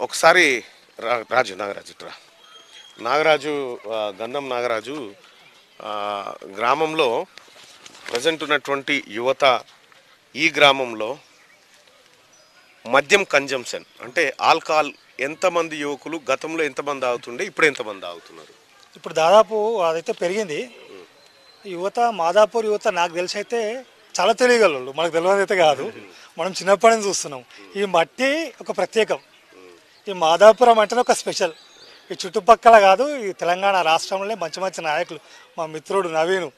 ఒకసారి నాగరాజు ఇట్రా. నాగరాజు గంధం నాగరాజు గ్రామంలో ప్రజెంట్ ఉన్నటువంటి యువత ఈ గ్రామంలో మద్యం కన్జంప్షన్ అంటే ఆల్కహాల్ ఎంతమంది యువకులు గతంలో ఎంతమంది తాగుతుండే ఇప్పుడు ఎంతమంది తాగుతున్నారు? ఇప్పుడు దాదాపు అదైతే పెరిగింది. యువత మాదాపూర్ యువత నాకు తెలిసి అయితే చాలా తెలియగలరు, మనకు తెలియదు అయితే కాదు, మనం చిన్నప్పటి నుంచి చూస్తున్నాం. ఈ మట్టి ఒక ప్రత్యేకం, ఈ మాదాపురం అంటేనే ఒక స్పెషల్. ఈ చుట్టుపక్కల కాదు, ఈ తెలంగాణ రాష్ట్రంలో మంచి మంచి నాయకులు, మా మిత్రుడు నవీను,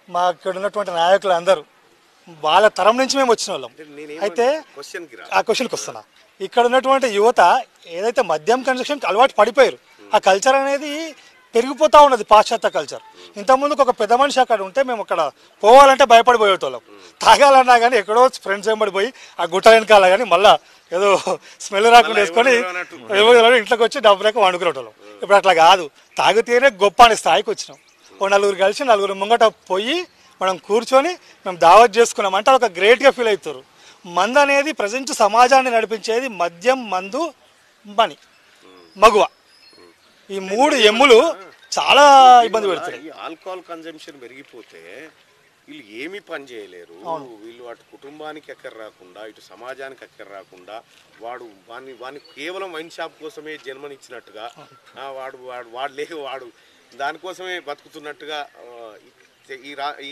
మా ఇక్కడ ఉన్నటువంటి నాయకులు అందరూ వాళ్ళ తరం నుంచి మేము వచ్చిన వాళ్ళం. అయితే ఆ క్వశ్చన్కి వస్తున్నా, ఇక్కడ ఉన్నటువంటి యువత ఏదైతే మద్యం కన్సంప్షన్కి అలవాటు పడిపోయారు, ఆ కల్చర్ అనేది పెరిగిపోతూ ఉన్నది, పాశ్చాత్య కల్చర్. ఇంతకుముందుకు ఒక పెద్ద మనిషి అక్కడ ఉంటే మేము అక్కడ పోవాలంటే భయపడిపోయేటోళ్ళం, తాగాలన్నా కానీ ఎక్కడో ఫ్రెండ్స్ వెంబడిపోయి ఆ గుట్ట వెనకాల కానీ మళ్ళీ ఏదో స్మెల్ రాకుండా వేసుకొని ఇంట్లోకి వచ్చి డబ్బు లేక వండుకునేటోళ్ళం. ఇప్పుడు అట్లా కాదు, తాగితేనే గొప్ప అనే స్థాయికి వచ్చినాం. ఓ నలుగురు కలిసి నలుగురు ముంగట పోయి మనం కూర్చొని మేము దావత్ చేసుకున్నాం అంటే ఒక గ్రేట్గా ఫీల్ అవుతారు. మందు అనేది ప్రజెంట్ సమాజాన్ని నడిపించేది మద్యం, మందు, మని, మగువ, ఈ మూడు ఎమ్ములు చాలా ఇబ్బంది పెడతాయి. ఆల్కహాల్ కన్జంప్షన్ పెరిగిపోతే వీళ్ళు ఏమీ పని చేయలేరు. వీళ్ళు అటు కుటుంబానికి ఎక్కర రాకుండా ఇటు సమాజానికి ఎక్కర రాకుండా వాడిని కేవలం వైన్ షాప్ కోసమే జన్మనిచ్చినట్టుగా వాడు దానికోసమే బతుకుతున్నట్టుగా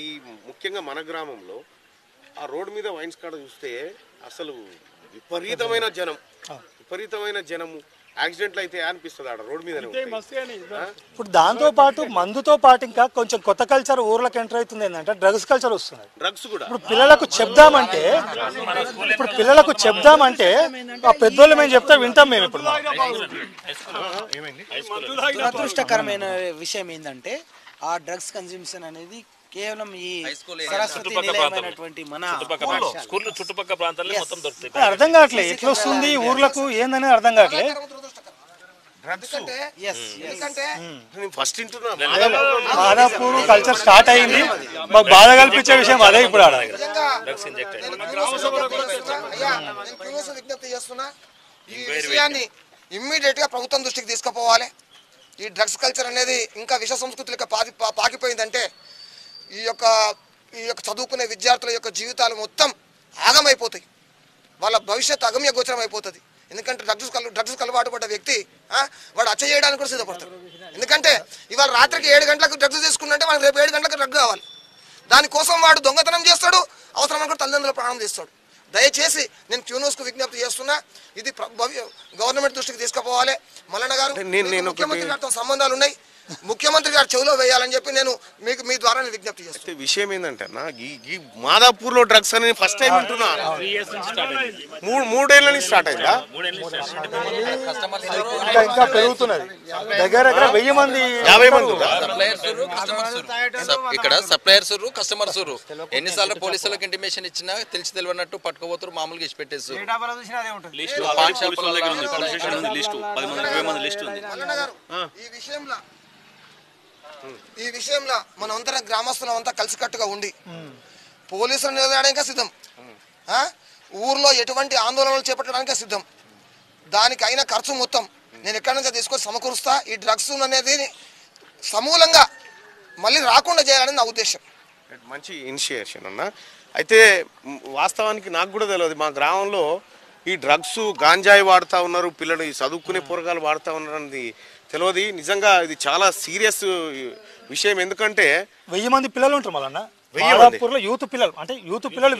ఈ ముఖ్యంగా మన గ్రామంలో ఆ రోడ్డు మీద వైన్స్ కాడ చూస్తే అసలు విపరీతమైన జనము. యాక్సిడెంట్లు అయితే అనిపిస్తుంది ఆడ రోడ్ మీద. ఇప్పుడు దాంతో పాటు మందుతో పాటు ఇంకా కొంచెం కొత్త కల్చర్ ఊర్లోకి ఎంటర్ అవుతుంది ఏంటంటే డ్రగ్స్ కల్చర్ వస్తుంది. డ్రగ్స్ కూడా ఇప్పుడు పిల్లలకు చెప్దామంటే ఆ పెద్దోళ్ళు మేము చెప్తే వింటాం మేము. ఇప్పుడు దురదృష్టకరమైన విషయం ఏంటంటే ఆ డ్రగ్స్ కన్జ్యూమ్షన్ అనేది కేవలం ఈ సరస్వతి నిలయమైనటువంటి మన చుట్టుపక్కల ప్రాంతాల్లో మొత్తం దొరుకుతాయి. అర్థం కావట్లేదు ఎట్లా వస్తుంది ఊర్లకు ఏందనేది అర్థం కావట్లేదు. మాదాపూర్ కల్చర్ స్టార్ట్ అయింది, మాకు బాధ కల్పించే విషయం అదే. ఇప్పుడు ఈ విషయాన్ని ఇమ్మీడియట్ గా ప్రభుత్వం దృష్టికి తీసుకుపోవాలి. ఈ డ్రగ్స్ కల్చర్ అనేది ఇంకా విష సంస్కృతులకు పాకిపోయిందంటే ఈ యొక్క చదువుకునే విద్యార్థుల యొక్క జీవితాలు మొత్తం ఆగమైపోతాయి, వాళ్ళ భవిష్యత్తు అగమ్య గోచరం అయిపోతుంది. ఎందుకంటే డ్రగ్స్ అలవాటు పడ్డ వ్యక్తి వాడు హత్య చేయడానికి కూడా సిద్ధపడతాడు. ఎందుకంటే ఇవాళ రాత్రికి 7 గంటలకు డ్రగ్స్ తీసుకున్నట్టే మనకు రేపు 7 గంటలకు డ్రగ్ కావాలి. దానికోసం వాడు దొంగతనం చేస్తాడు, అవసరమైన కూడా తల్లిదండ్రుల ప్రాణం తీస్తాడు. దయచేసి నేను క్యూన్యూస్కు విజ్ఞప్తి చేస్తున్నా, ఇది గవర్నమెంట్ దృష్టికి తీసుకుపోవాలి. మల్లన్న గారు, ముఖ్యమంత్రి గారితో సంబంధాలు ఉన్నాయి, ముఖ్యమంత్రి గారు చెవులో వేయాలని చెప్పి నేను మీకు మీ ద్వారా విజ్ఞప్తి చేస్తాను. విషయం ఏంటంటే ఈ మాదాపూర్ లో డ్రగ్స్ అనేది ఫస్ట్ టైం వింటున్నా. 3 ఏళ్ళ నుంచి స్టార్ట్ అయిందా? ఇంకా పెరుగుతున్నది. దగ్గర 1000 మంది 50 మంది ఇక్కడ సప్లయర్స్, కస్టమర్స్. ఎన్నిసార్లు పోలీసులకు ఇంటిమేషన్ ఇచ్చినా తెలిసి తెలియనట్టు పట్టుకోబోతున్నారు, మామూలుగా ఇచ్చి పెట్టేసి. ఈ విషయంలో మనం అందరం గ్రామస్తులం అంతా కలిసికట్టుగా ఉండి పోలీసులు నిలదడానికి సిద్ధం, ఊర్లో ఎటువంటి ఆందోళనలు చేపట్టడానికి సిద్ధం. దానికి అయిన ఖర్చు మొత్తం నేను ఎక్కడి నుంచి తీసుకొని సమకూరుస్తా. ఈ డ్రగ్స్ అనేది సమూలంగా మళ్ళీ రాకుండా చేయాలని నా ఉద్దేశం. మంచి ఇనిషియేషన్ అన్న. అయితే వాస్తవానికి నాకు కూడా తెలియదు, మా గ్రామంలో ఈ డ్రగ్స్ గాంజాయి వాడుతూ ఉన్నారు, పిల్లలు చదువుకునే పోరగాలు వాడుతూ ఉన్నారు అనేది తెలియదు. నిజంగా ఇది చాలా సీరియస్ విషయం. ఎందుకంటే 1000 మంది పిల్లలు ఉంటారు మళ్ళీ మాదాపూర్లో, యూత్ పిల్లలు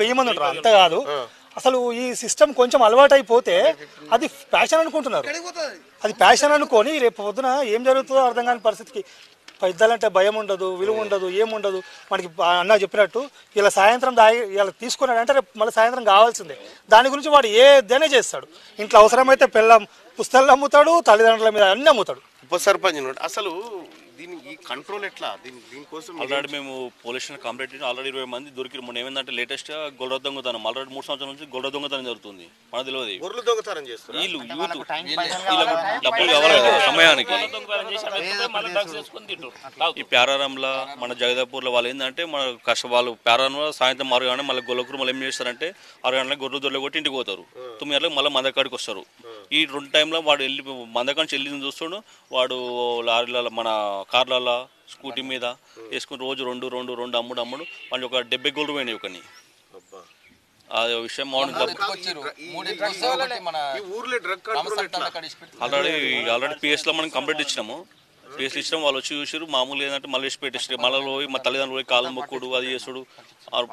1000 మంది ఉంటారు. అంతే కాదు, అసలు ఈ సిస్టమ్ కొంచెం అలవాటు అయిపోతే అది ప్యాషన్ అనుకుంటున్నారు. అది ప్యాషన్ అనుకొని రేపు పొద్దున ఏం జరుగుతుందో అర్థం కాని పరిస్థితికి. పెద్దలంటే భయం ఉండదు, విలువ ఉండదు, ఏముండదు. మనకి అన్న చెప్పినట్టు ఇలా సాయంత్రం ఇలా తీసుకున్నాడంటే రేపు మళ్ళీ సాయంత్రం కావాల్సిందే. దాని గురించి వాడు ఏదైనా చేస్తాడు. ఇంట్లో అవసరమైతే పుస్తకాలు అమ్ముతాడు, తల్లిదండ్రుల మీద అన్నీ అమ్ముతాడు. ఉప సర్పంచ్ అసలు దీని ఈ కంట్రోల్ ఎట్లా దీనికోసం ఆల్రెడీ మేము పోలీస్ స్టేషన్ కంప్లైంట్ చేసి ఆల్రెడీ 20 మంది దొరికి మొన్న ఏమైందంటే లేటెస్ట్ గా గొర్రె దొంగతనం ఆల్రెడీ 3 సంవత్సరాల నుంచి గొర్రె దొంగతనం జరుగుతుంది మనకు తెలియదు. గొర్రెలు దొంగతనం చేస్తారు వీళ్ళు యూత్ వీళ్ళకు డబ్బులు కావాలి కదా సమయానికి. ఈ ప్యారారంలో మన జగదాపూర్లో వాళ్ళు ఏంటంటే మన వాళ్ళు ప్యారారంలో సాయంత్రం 6 గంటల మళ్ళీ గొల్లకూరు మళ్ళీ ఏం చేస్తారంటే 6 గంటలకు గొర్రెలు దొరలు కొట్టి ఇంటికి పోతారు. 9 గంటలకు మళ్ళీ మందకాడికి వస్తారు. ఈ 2 టైంలో వాడు వెళ్ళి మందకాడికి వెళ్ళి చూస్తాడు వాడు లారీల మన కార్లలో స్కూటీ మీద వేసుకుని రోజు 2 అమ్ముడు వాళ్ళు ఒక 70 గోల్డ్ పోయినాయి ఒకని. అదే విషయం ఆల్రెడీ పిఎస్లో మనం కంప్లైంట్ ఇచ్చినాము. పిఎస్లు ఇచ్చినాం వాళ్ళు వచ్చి చూసారు. మామూలుగా ఏంటంటే మళ్ళీ వేసి పెట్టేసి మళ్ళీ పోయి మా తల్లిదండ్రులు పోయి కాలు మొక్కుడు అది చేసుడు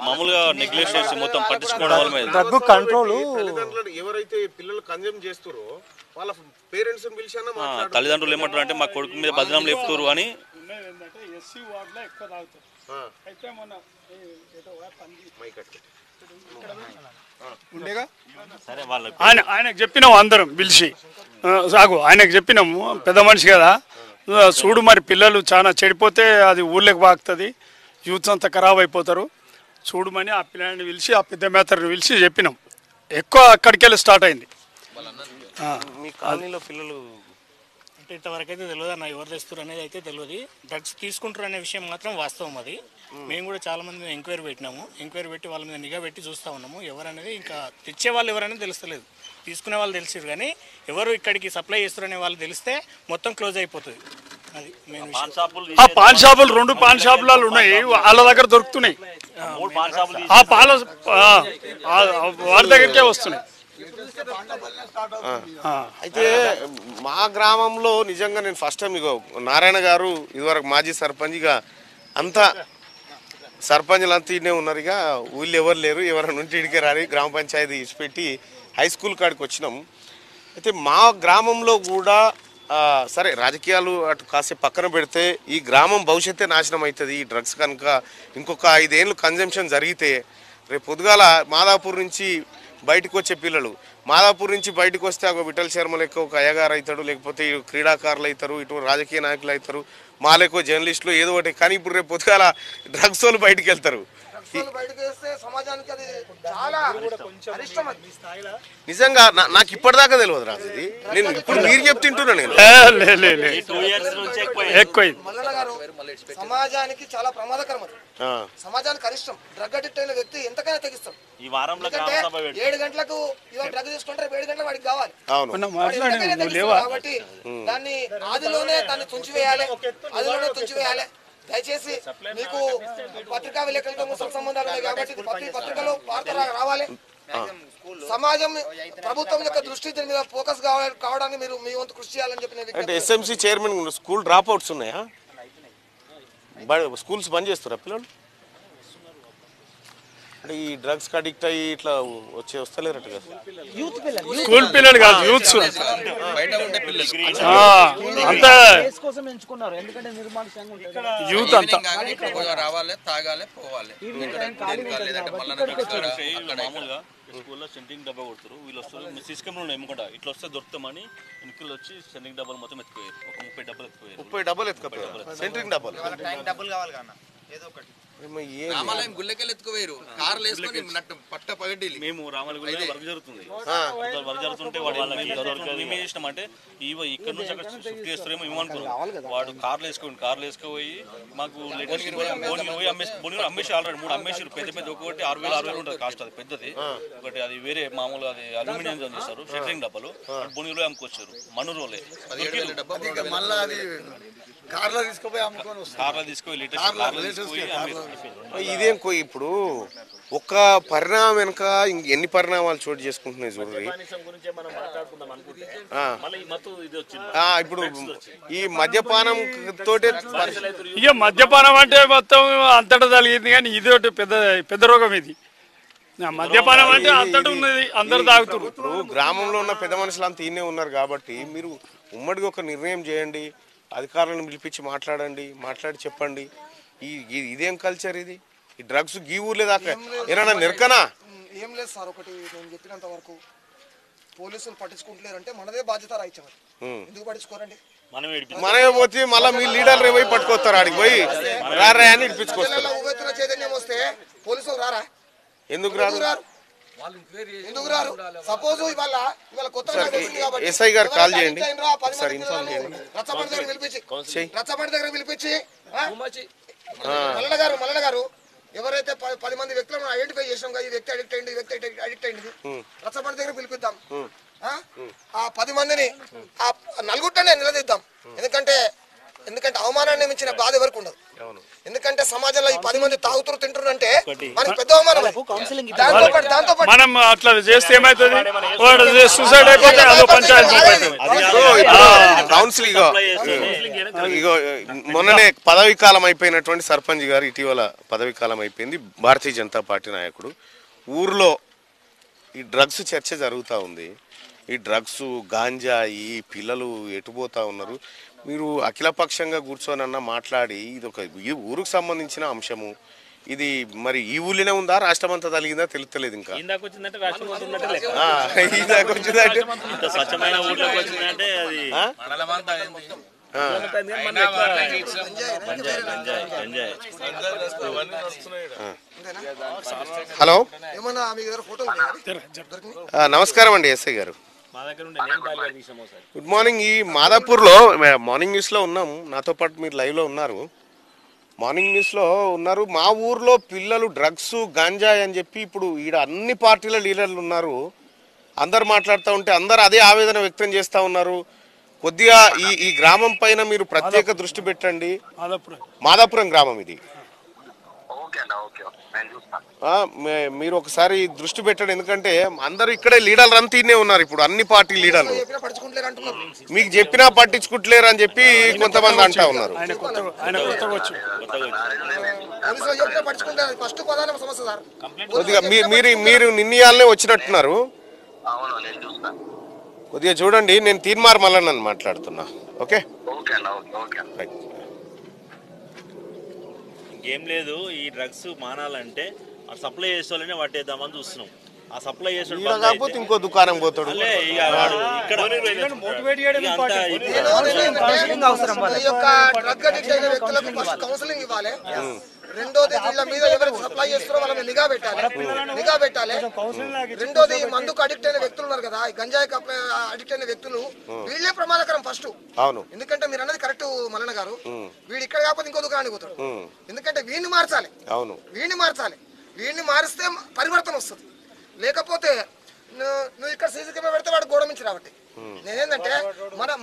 మామూలుగా నెగ్లెక్ట్ చేసి మొత్తం పట్టించుకోవడం వల్ల డ్రగ్ కంట్రోల్ ఎవరైతే పిల్లలు కన్జ్యూమ్ చేస్తారో వాళ్ళ పేరెంట్స్ తల్లిదండ్రులు ఏమంటారు అంటే మా కొడుకు మీద బదనాం లేపుతారు అని. ఆయనకు చెప్పినాము అందరం పిలిచి సాగు ఆయనకు చెప్పినాము పెద్ద మనిషి కదా చూడు మరి పిల్లలు చాలా చెడిపోతే అది ఊర్లోకి వాగుతుంది యూత్ అంతా ఖరాబ్ అయిపోతారు చూడమని ఆ పిల్లని పిలిచి ఆ పెద్ద మేతర్ని పిలిచి చెప్పినాం. ఎక్కువ అక్కడికి వెళ్ళి స్టార్ట్ అయింది. మీ కాలనీలో పిల్లలు అంటే ఇంతవరకు అయితే తెలియదు అన్న ఎవరు తెస్తారు అనేది అయితే తెలియదు. డ్రగ్స్ తీసుకుంటారు అనే విషయం మాత్రం వాస్తవం. అది మేము కూడా చాలా మంది ఎంక్వైరీ పెట్టినాము. ఎంక్వైరీ పెట్టి వాళ్ళ మీద నిఘా పెట్టి చూస్తూ ఉన్నాము. ఎవరనేది ఇంకా తెచ్చే వాళ్ళు ఎవరనేది తెలుస్తలేదు. తీసుకునే వాళ్ళు తెలిసారు కానీ ఎవరు ఇక్కడికి సప్లై చేస్తారనే వాళ్ళు తెలిస్తే మొత్తం క్లోజ్ అయిపోతుంది. అది మేము ఆ పాన్ షాపులు 2 పాన్ షాపులు ఉన్నాయి వాళ్ళ దగ్గర దొరుకుతున్నాయి. ఆ పాల వారి దగ్గరికే వస్తున్నాయి. అయితే మా గ్రామంలో నిజంగా నేను ఫస్ట్ టైం ఇగో నారాయణ గారు ఇదివరకు మాజీ సర్పంచ్గా అంతా సర్పంచ్లు అంతా ఇన్నే ఉన్నారు. ఇక ఊళ్ళో ఎవరు లేరు ఎవరైనా ఉంటే ఇడికే రాని గ్రామ పంచాయతీ ఇచ్చిపెట్టి హై స్కూల్ కాడికి వచ్చినాం. అయితే మా గ్రామంలో కూడా సరే రాజకీయాలు అటు కాసేపు పక్కన పెడితే ఈ గ్రామం భవిష్యత్తే నాశనం అవుతుంది. ఈ డ్రగ్స్ కనుక ఇంకొక 5 ఏళ్ళు కన్జంప్షన్ జరిగితే రేపు పొద్దుగాల మాదాపూర్ నుంచి బయటకు వచ్చే పిల్లలు మాదాపూర్ నుంచి బయటకు వస్తే ఒక విఠల్ శర్మ లెక్క ఒక అయ్యగారు అవుతాడు, లేకపోతే క్రీడాకారులు అవుతారు, ఇటు రాజకీయ నాయకులు అవుతారు, మా లెక్క జర్నలిస్టులు ఏదో ఒకటి. కానీ ఇప్పుడు రేపు పొద్దుగాల డ్రగ్స్ వాళ్ళు బయటకు వెళ్తారు. నిజంగా నాకు ఇప్పటిదాకా తెలియదు రాజు ఇది. నేను ఇప్పుడు మీరు చెప్తుంటున్నా నేను సమాజానికి చాలా ప్రమాదకరం. సమాజానికి అరిష్టం. డ్రగ్ అడిక్ట్ అయిన వ్యక్తి ఎంతకైనా తెగిస్తాం. 7 గంటలకు ఇవాళ డ్రగ్ తీసుకుంటే 7 గంటలకు వాడికి కావాలి కాబట్టి దాన్ని ఆదిలోనే దాన్ని తుంచివేయాలి. దయచేసి మీకు పత్రికా విలేకరులతో సంబంధాలు ఉన్నాయి కాబట్టి పత్రికలో వార్త రావాలి. సమాజం ప్రభుత్వం యొక్క దృష్టి దీని మీద ఫోకస్ కావడానికి మీరు మీ వంతు కృషి చేయాలని చెప్పి. అంటే SMC chairman school drop outs ఉన్నాయా? స్కూల్స్ బంద్ చేస్తారా పిల్లలు? అంటే ఈ డ్రగ్స్ అడిక్ట్ అయ్యి ఇట్లా వస్తలేరట కదా. స్కూల్ పిల్లలు కాదు యూత్ అంతా యూత్ అంతా రావాలి తాగాలి పోవాలి. మామూలుగా స్కూల్లో సెంటింగ్ డబ్బా కొడుతారు వీళ్ళు వస్తారు. సీసీ కెమెరాలు ఎమ్ముకుంటా ఇట్లా వస్తే దొరుకుతామని వెనకలు వచ్చి సెంటింగ్ డబ్బాలు మొత్తం ఎత్తుకోయారు. ఒక 30 డబ్బాలు ఎత్తుకోయారు. 30 డబ్బాలు ఎత్తుకోయారు. సెంటింగ్ డబ్బాలు కావాలి కన్నా ఏదో ఒకటి. రామాలయం గుళ్ళకెళ్ళి ఎత్తుకోవేరు కార్లు వేసుకొని పట్ట పగటి మేము రామాలయం వర్క్ జరుగుతుంది. వర్క్ జరుగుతుంటే వాడు మేము చేసినాం అంటే ఇక్కడ నుంచి అక్కడ షిఫ్ట్ చేస్తారేమో ఏమనుకున్నాం. వాడు కార్లు వేసుకోపోయి మాకు లేటెస్ట్ పోయి అమ్మేసి ఆల్రెడీ 3 అమ్మేసారు. పెద్ద ఒకటి 6,000 ఉంటుంది కాస్ట్. అది పెద్దది ఒకటి. అది వేరే మామూలు అది అల్యూమినియం చేస్తారు. షెట్రింగ్ డబ్బాలు బొనిలో అమ్ముకొచ్చారు. మనూరులే కార్లో తీసుకుపోయి లేటెస్ట్ ఇదేం ఇప్పుడు ఒక్క పరిణామం వెనక ఎన్ని పరిణామాలు చోటు చేసుకుంటున్నాయి చూడండి. ఇప్పుడు ఈ మద్యపానం తోటే ఇక మద్యపానం అంటే మొత్తం అంతటా జరిగింది కానీ ఇది ఒకటి పెద్ద రోగం. ఇది మద్యపానం అంటే అంతటా ఉన్నది అందరు తాగుతారు. ఇప్పుడు గ్రామంలో ఉన్న పెద్ద మనుషులు అంతా ఈయనే ఉన్నారు కాబట్టి మీరు ఉమ్మడిగా ఒక నిర్ణయం చేయండి. అధికారులను పిలిపించి మాట్లాడి చెప్పండి. ఇదేం కల్చర్ ఇది? ఈ డ్రగ్స్ గీ ఊర్లే దాకా ఏమన్నా నిరకనా? ఏం లేదు సార్. ఒకటి నేను చెప్పినంత వరకు పోలీసులు పట్టించుకుంటలేరంటే మనదే బాధ్యత రాయించాలి. ఎందుకు పట్టించుకోరండి? మనమే పోతే మళ్ళీ మీ లీడర్లు పోయి పట్టుకొస్తారు ఆడికి పోయి రారా అని ఇడిపించుకొస్తారు. చైతన్యం వస్తే పోలీసులు రారా? ఎందుకు రారు? ఎందుకు రారు? సపోజ్ ఇవాళ కొత్తగా ఎస్ఐ గారు కాల్ చేయండి సార్, ఇన్ఫార్మ్ చేయండి. రచ్చబండి దగ్గర పిలిపించి మల్లన్న గారు ఎవరైతే 10 మంది వ్యక్తులను ఐడెంటిఫై చేసాం, ఈ వ్యక్తి అడిక్ట్ అయింది, ఈ వ్యక్తి అడిక్ట్ అయింది, రచ్చబండి దగ్గర పిలిపిద్దాం. ఆ 10 మందిని ఆ నలుగురినే నిలదీద్దాం. ఎందుకంటే అవమానాన్ని మించిన బాధ ఎవరికి ఉండదు. ఎందుకంటే సమాజంలో ఈ 10 మంది తాగుతురు తింటున్నారు అంటే మనకి పెద్ద అవమానం. దాంతో మనం అట్లా చేస్తే ఏమైతుంది? సూసైడ్ అయిపోతే అదో పంచాయతీ. కౌన్సిల్ ఇగో మొన్ననే పదవీ కాలం అయిపోయినటువంటి సర్పంచ్ గారు ఇటీవల పదవీ కాలం అయిపోయింది. భారతీయ జనతా పార్టీ నాయకుడు. ఊర్లో ఈ డ్రగ్స్ చర్చ జరుగుతూ ఉంది. ఈ డ్రగ్స్ గాంజా ఈ పిల్లలు ఎటుపోతా ఉన్నారు. మీరు అఖిలపక్షంగా కూర్చోనన్నా మాట్లాడి ఇది ఒక ఈ ఊరుకు సంబంధించిన అంశము, ఇది మరి ఈ ఊళ్ళోనే ఉందా రాష్ట్రం అంతా తగిలిందా తెలుస్తలేదు. ఇంకా హలో నమస్కారం అండి ఎస్ఐ గారు. Good morning. ఈ మాదాపూర్లో మార్నింగ్ న్యూస్లో ఉన్నాము, నాతో పాటు మీరు లైవ్లో ఉన్నారు, మార్నింగ్ న్యూస్లో ఉన్నారు. మా ఊర్లో పిల్లలు డ్రగ్స్ గాంజాయి అని చెప్పి ఇప్పుడు ఈడ అన్ని పార్టీల లీడర్లు ఉన్నారు, అందరు మాట్లాడుతూ ఉంటే అందరు అదే ఆవేదన వ్యక్తం చేస్తూ ఉన్నారు. కొద్దిగా ఈ గ్రామం పైన మీరు ప్రత్యేక దృష్టి పెట్టండి. మాదాపురం గ్రామం ఇది. మీరు ఒకసారి దృష్టి పెట్టండి, ఎందుకంటే అందరూ ఇక్కడే లీడర్లు అంతా ఇన్నే ఉన్నారు. ఇప్పుడు అన్ని పార్టీ లీడర్లు మీకు చెప్పినా పట్టించుకుంటలేరు అని చెప్పి కొంతమంది అంటా ఉన్నారు. కొద్దిగా మీరు నిన్నయాలనే వచ్చినట్టున్నారు. కొద్దిగా చూడండి, నేను తీన్మార్ మల్లన్న మాట్లాడుతున్నా. ఓకే, ఇంకేం లేదు. ఈ డ్రగ్స్ మానాలంటే సప్లై చేసే వాళ్ళనే పట్టేద్దామని చూస్తున్నాం. ఆ సప్లై చేసాడు కాకపోతే ఇంకో దుకాణం పోతాడు. రెండోది వీళ్ళ మీద ఎవరికి సప్లై చేస్తారో వాళ్ళ మీద నిఘా పెట్టాలి. రెండోది మందుకు అడిక్ట్ అయిన వ్యక్తులు ఉన్నారు కదా, గంజాయికి అడిక్ట్ అయిన వ్యక్తులు, వీళ్ళే ప్రమాదకరం ఫస్ట్. ఎందుకంటే మీరు అన్నది కరెక్ట్ మల్లన్న గారు, వీడు ఇక్కడ కాకపోతే ఇంకో దుకాణానికి పోతాడు. ఎందుకంటే వీడిని మార్చాలి, వీడిని మారిస్తే పరివర్తన వస్తుంది. లేకపోతే నువ్వు ఇక్కడ సీసీ కెమెరా పెడితే వాడు గోడ మించి రాబట్టి నేనేంటంటే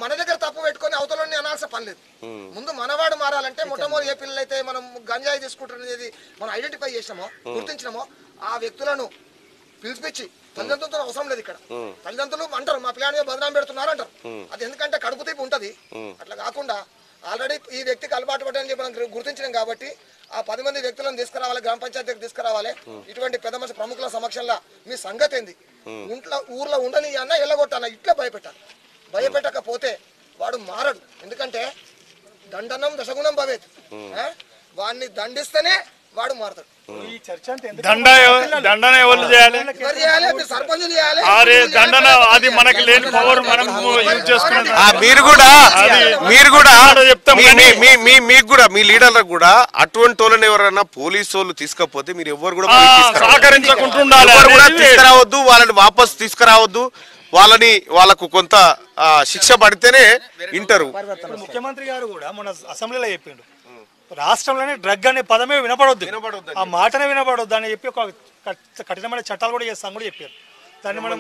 మన దగ్గర తప్పు పెట్టుకొని అవతలని అనాల్సిన పని లేదు. ముందు మనవాడు మారాలంటే మొట్టమొదటి ఏ పిల్లలు అయితే మనం గంజాయి తీసుకుంటున్నది మనం ఐడెంటిఫై చేసినామో, గుర్తించినామో, ఆ వ్యక్తులను పిలిపించి, తల్లిదండ్రులతో అవసరం లేదు. ఇక్కడ తల్లిదండ్రులు అంటారు మా పిల్లని బదనాం పెడుతున్నారు అంటారు. అది ఎందుకంటే కడుపు తీపి ఉంటది. అట్లా కాకుండా ఆల్రెడీ ఈ వ్యక్తికి అలవాటు పడ్డని చెప్పి మనం గుర్తించినాం కాబట్టి ఆ 10 మంది వ్యక్తులను తీసుకురావాలి, గ్రామ పంచాయతీ దగ్గర తీసుకురావాలి. ఇటువంటి పెద్ద మనిషి ప్రముఖుల సమక్షంలో మీ సంగతి ఏంది, ఊర్లో ఉండని అన్న ఎల్లగొట్టాన ఇట్లా భయపెట్టకపోతే వాడు మారడు. ఎందుకంటే దండనం దశగుణం భవేత్, వాడిని దండిస్తేనే వాడు మారతాడు. దండన ఎవరు చేయాలి? దండన అది మనకి లేని పవర్ మనం యూజ్ చేసుకున్నాం. మీరు కూడా మీకు కూడా మీ లీడర్లకు కూడా అటువంటి వాళ్ళని ఎవరైనా పోలీసు వాళ్ళు తీసుకపోతే మీరు ఎవరు కూడా సహకరించకుంటుండాలి, తీసుకురావద్దు, వాళ్ళని వాపస్ తీసుకురావద్దు. వాళ్ళకు కొంత శిక్ష పడితేనే వింటారు. ముఖ్యమంత్రి గారు కూడా మన అసెంబ్లీలో చెప్పిండు, రాష్ట్రంలోనే డ్రగ్ అనే పదమే వినపడొద్దు, ఆ మాటనే వినపడొద్దు అని చెప్పి ఒక కఠినమైన చట్టాలు కూడా చేస్తాం కూడా చెప్పారు. దాన్ని మనం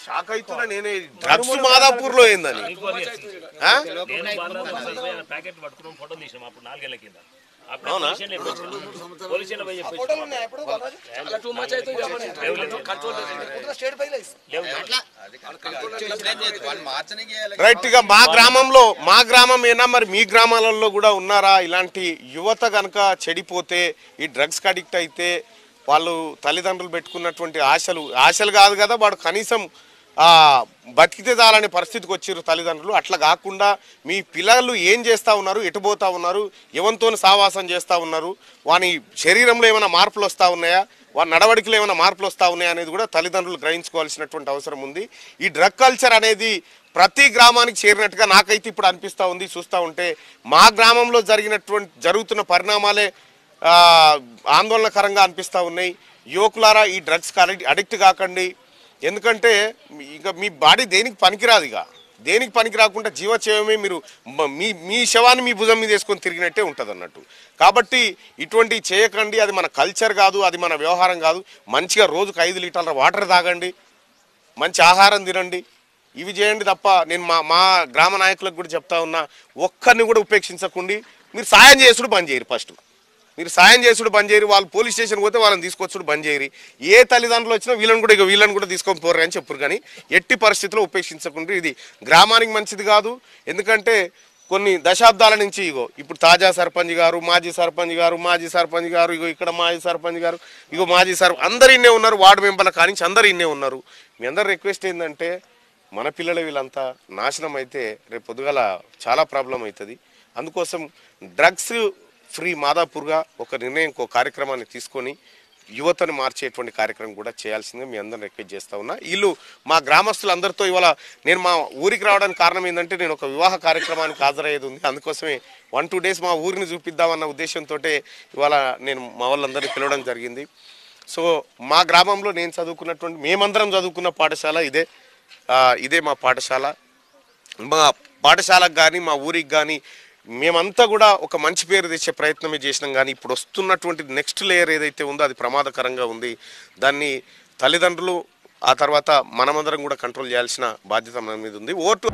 షాక్ అవుతున్నా. నేనే డ్రగ్స్ మాదాపూర్ లో ఏందని ప్యాకెట్ పట్టుకుని ఫోటో తీసాం అప్పుడు 4 ఏళ్ల కింద. రైట్ గా మా గ్రామమేనా మరి మీ గ్రామాలలో కూడా ఉన్నారా ఇలాంటి యువత గనక చెడిపోతే, ఈ డ్రగ్స్ కి అడిక్ట్ అయితే, వాళ్ళు తల్లిదండ్రులు పెట్టుకున్నటువంటి ఆశలు కాదు కదా, వాడు కనీసం బతికితే చాలనే పరిస్థితికి వచ్చారు తల్లిదండ్రులు. అట్లా కాకుండా మీ పిల్లలు ఏం చేస్తూ ఉన్నారు, ఎటుపోతూ ఉన్నారు, ఎవరితో సావాసం చేస్తూ ఉన్నారు, వాని శరీరంలో ఏమైనా మార్పులు వస్తూ ఉన్నాయా, వారి నడవడికలు ఏమైనా మార్పులు వస్తూ ఉన్నాయి అనేది కూడా తల్లిదండ్రులు గ్రహించుకోవాల్సినటువంటి అవసరం ఉంది. ఈ డ్రగ్ కల్చర్ అనేది ప్రతి గ్రామానికి చేరినట్టుగా నాకైతే ఇప్పుడు అనిపిస్తూ ఉంది. చూస్తూ ఉంటే మా గ్రామంలో జరుగుతున్న పరిణామాలే ఆందోళనకరంగా అనిపిస్తూ ఉన్నాయి. యువకులారా, ఈ డ్రగ్స్కి అడిక్ట్ కాకండి. ఎందుకంటే ఇక మీ బాడీ దేనికి పనికిరాదు. ఇక దేనికి పనికి రాకుండా జీవచేవమే మీరు మీ శవాన్ని మీ భుజం మీద వేసుకొని తిరిగినట్టే ఉంటుంది అన్నట్టు. కాబట్టి ఇటువంటి చేయకండి. అది మన కల్చర్ కాదు, అది మన వ్యవహారం కాదు. మంచిగా రోజుకు 5 లీటర్ల వాటర్ తాగండి, మంచి ఆహారం తినండి, ఇవి చేయండి తప్ప నేను మా గ్రామ నాయకులకు కూడా చెప్తా ఉన్నా, ఒక్కరిని కూడా ఉపేక్షించకండి. మీరు సాయం చేసుడు బంద్ చేయరు. ఫస్ట్ మీరు సాయం చేసుడు బంద్ చేయరు. వాళ్ళు పోలీస్ స్టేషన్ పోతే వాళ్ళని తీసుకొచ్చుడు బంద్ చేయరు. ఏ తల్లిదండ్రులు వచ్చినా వీళ్ళని కూడా తీసుకొని పోరు అని చెప్పారు. కానీ ఎట్టి పరిస్థితుల్లో ఉపేక్షించకుండా. ఇది గ్రామానికి మంచిది కాదు. ఎందుకంటే కొన్ని దశాబ్దాల నుంచి ఇప్పుడు తాజా సర్పంచ్ గారు, మాజీ సర్పంచ్ గారు, ఇక్కడ మాజీ సర్పంచ్ గారు, మాజీ అందరు ఇన్నే ఉన్నారు. వార్డు మెంబర్ల కానించి అందరు ఇన్నే ఉన్నారు. మీ అందరు రిక్వెస్ట్ ఏంటంటే మన పిల్లలు వీళ్ళంతా నాశనం అయితే రేపు పొద్దుగాల చాలా ప్రాబ్లం అవుతుంది. అందుకోసం డ్రగ్స్ ఫ్రీ మాదాపూర్గా ఒక నిర్ణయం, కార్యక్రమాన్ని తీసుకొని యువతను మార్చేటువంటి కార్యక్రమం కూడా చేయాల్సిందిగా మీ అందరిని రిక్వెస్ట్ చేస్తూ ఉన్నా. వీళ్ళు మా గ్రామస్తులందరితో ఇవాళ నేను మా ఊరికి రావడానికి కారణం ఏంటంటే నేను ఒక వివాహ కార్యక్రమానికి హాజరయ్యేది ఉంది. అందుకోసమే 1-2 డేస్ మా ఊరిని చూపిద్దామన్న ఉద్దేశంతో ఇవాళ నేను మా వాళ్ళందరినీ పిలవడం జరిగింది. సో మా గ్రామంలో నేను చదువుకున్నటువంటి, మేమందరం చదువుకున్న పాఠశాల ఇదే మా పాఠశాల. మా పాఠశాలకు కానీ మా ఊరికి కానీ మేమంతా కూడా ఒక మంచి పేరు తెచ్చే ప్రయత్నమే చేసినాం. కానీ ఇప్పుడు వస్తున్నటువంటి నెక్స్ట్ లేయర్ ఏదైతే ఉందో అది ప్రమాదకరంగా ఉంది. దాన్ని తల్లిదండ్రులు ఆ తర్వాత మనమందరం కూడా కంట్రోల్ చేయాల్సిన బాధ్యత మన మీద ఉంది. ఓటు